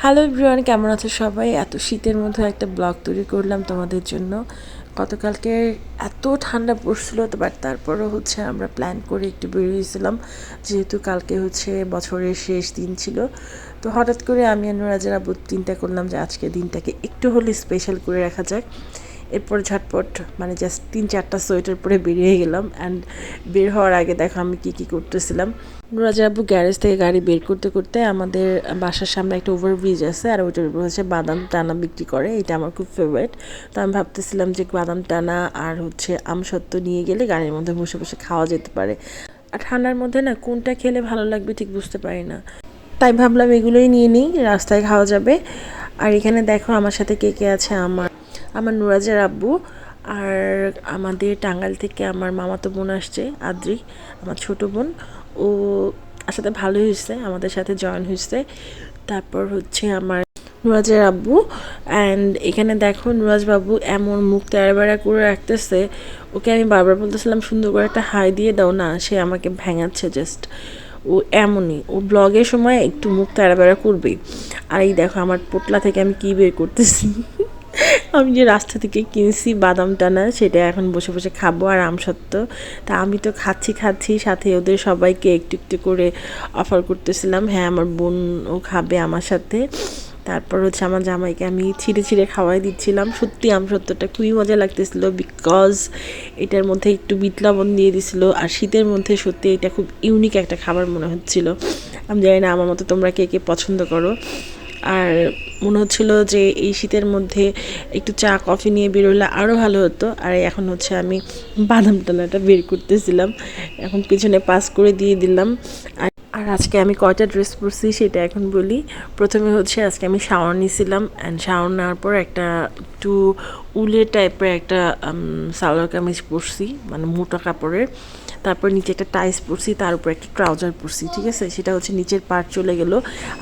Hello everyone, কেমন আছো সবাই? এত শীতের মধ্যে একটা ব্লগ তৈরি করলাম তোমাদের জন্য। গতকালকে এত ঠান্ডা পড়ছিল, তো বাট তারপরও আমরা প্ল্যান করে একটু বেরিয়েছিলাম, যেহেতু কালকে বছরের শেষ দিন ছিল। তো হঠাৎ করে আমি আর নুরাজের আব্বু চিন্তা করলাম যে আজকে দিনটাকে একটু হলে স্পেশাল করে রাখা যাক। এরপর ঝটপট জাস্ট 3-4টা সোয়েটার পরে বেরিয়ে গেলাম। অ্যান্ড বের হওয়ার আগে দেখো আমি কী করতেছিলাম। নুরাজের আব্বু গ্যারেজ থেকে গাড়ি বের করতে করতে আমাদের বাসার সামনে একটা ওভারব্রিজ আছে, আর ওইটার উপর বাদাম টানা বিক্রি করে। এটা আমার খুব ফেভারিট। তো আমি ভাবতেছিলাম যে বাদাম টানা আর আমসত্ত্ব নিয়ে গেলে গাড়ির মধ্যে বসে বসে খাওয়া যেতে পারে। আর ঠান্ডার মধ্যে না কোনটা খেলে ভালো লাগবে ঠিক বুঝতে পারি না, তাই ভাবলাম এগুলোই নিয়ে নিই, রাস্তায় খাওয়া যাবে। আর এখানে দেখো আমার সাথে কে কে আছে। আমার নুরাজের আব্বু, আর আমাদের টাঙ্গাইল থেকে আমার মামাতো বোন আসছে, আদ্রি, আমার ছোট বোন। ও আসলে ভালোই হয়েছে, আমাদের সাথে জয়েন হয়েছে। তারপর আমার নুরাজের আব্বু। অ্যান্ড এখানে দেখো নুরাজ বাবু এমন মুখ তেড়াবেড়া করে রাখতেছে, ওকে আমি বারবার বলতেছিলাম সুন্দর করে একটা হাই দিয়ে দাও, না সে আমাকে ভেঙাচ্ছে জাস্ট। ও এমনই, ও ব্লগের সময় একটু মুখ তেড়াবেড়া করবেই। আর এই দেখো আমার পোটলা থেকে আমি কী বের করতেছি। আমি যে রাস্তা থেকে কিনছি বাদাম টানা, সেটা এখন বসে বসে খাবো, আর আমসত্ত্ব। তা আমি তো খাচ্ছি, সাথে ওদের সবাইকে একটু একটু করে অফার করতেছিলাম। হ্যাঁ, আমার বোনও খাবে আমার সাথে। তারপর আমার জামাইকে আমি ছিঁড়ে খাওয়াই দিচ্ছিলাম। সত্যি আমসত্ত্বটা খুবই মজা লাগতেছিল, বিকজ এটার মধ্যে একটু বিট লবণ দিয়ে দিছিলো। আর শীতের মধ্যে সত্যি এটা খুব ইউনিক একটা খাবার মনে হচ্ছিল। আমি জানি না আমার মতো তোমরা কে কে পছন্দ করো। আর মনে হচ্ছিল যে এই শীতের মধ্যে একটু চা কফি নিয়ে বেরোলে আরও ভালো হতো। আর এখন আমি বাদাম টানাটা বের করতেছিলাম, এখন পিছনে পাস করে দিয়ে দিলাম। আর আজকে আমি কয়টা ড্রেস পরছি সেটা এখন বলি। প্রথমে আজকে আমি শাওয়ার নিয়েছিলাম, অ্যান্ড শাওয়ার নেওয়ার পর একটু উলের টাইপের একটা সালোয়ার কামিজ পরছি, মোটা কাপড়ের। তারপর নিচে একটা টাইস পরছি, তার উপর একটা ট্রাউজার পরছি, ঠিক আছে? সেটা নিচের পার্ট চলে গেল।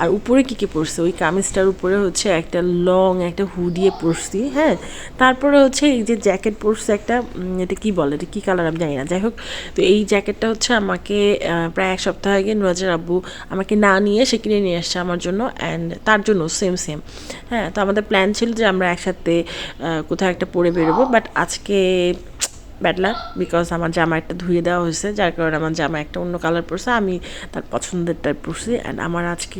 আর উপরে কী পরছে, ওই কামিজটার উপরে একটা লং একটা হুডিয়ে পরছি। হ্যাঁ, তারপরে এই যে জ্যাকেট পরছে একটা, এটা কী বলে, এটা কী কালার আমি জানি না, যাই হোক। তো এই জ্যাকেটটা আমাকে প্রায় 1 সপ্তাহ আগে নুরাজের আব্বু আমাকে না নিয়ে সে কিনে নিয়ে আসছে আমার জন্য, অ্যান্ড তার জন্য সেম। হ্যাঁ, তো আমাদের প্ল্যান ছিল যে আমরা একসাথে কোথাও একটা পরে বেরোবো, বাট আজকে ব্যাড লাক, বিকজ আমার জামা একটা ধুয়ে দেওয়া হয়েছে, যার কারণে আমার জামা একটা অন্য কালার পরছে, আমি তার পছন্দেরটা পরছি। অ্যান্ড আমার আজকে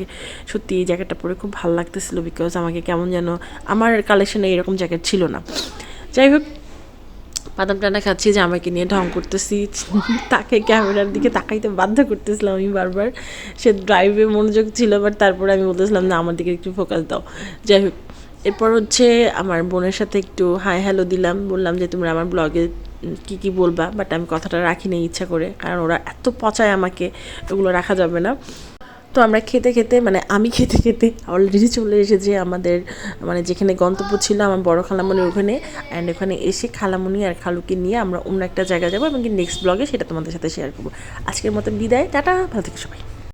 সত্যি এই জ্যাকেটটা পরে খুব ভালো লাগতেছিল, বিকজ আমাকে কেমন যেন, আমার কালেকশনে এরকম জ্যাকেট ছিল না। যাই হোক, বাদাম টানা খাচ্ছি, জামাইকে নিয়ে ঢং করতেছি, তাকে ক্যামেরার দিকে তাকাইতে বাধ্য করতেছিলাম আমি বারবার। সে ড্রাইভে মনোযোগ ছিল, বাট তারপরে আমি বলতেছিলাম না, আমার দিকে একটু ফোকাস দাও। যাই হোক, এরপর আমার বোনের সাথে একটু হাই হ্যালো দিলাম, বললাম যে তোমরা আমার ব্লগে কী বলবা, বাট আমি কথাটা রাখিনি ইচ্ছা করে, কারণ ওরা এত পচায় আমাকে, ওগুলো রাখা যাবে না। তো আমরা খেতে আমি খেতে অলরেডি চলে এসেছি আমাদের যেখানে গন্তব্য ছিল আমার বড় খালামণির ওখানে। অ্যান্ড ওখানে এসে খালামণি আর খালুকে নিয়ে আমরা অন্য একটা জায়গায় যাবো, এবং নেক্সট ব্লগে সেটা তোমাদের সাথে শেয়ার করবো। আজকের মতো বিদায়, টাটা, ভালো থেকো সবাই।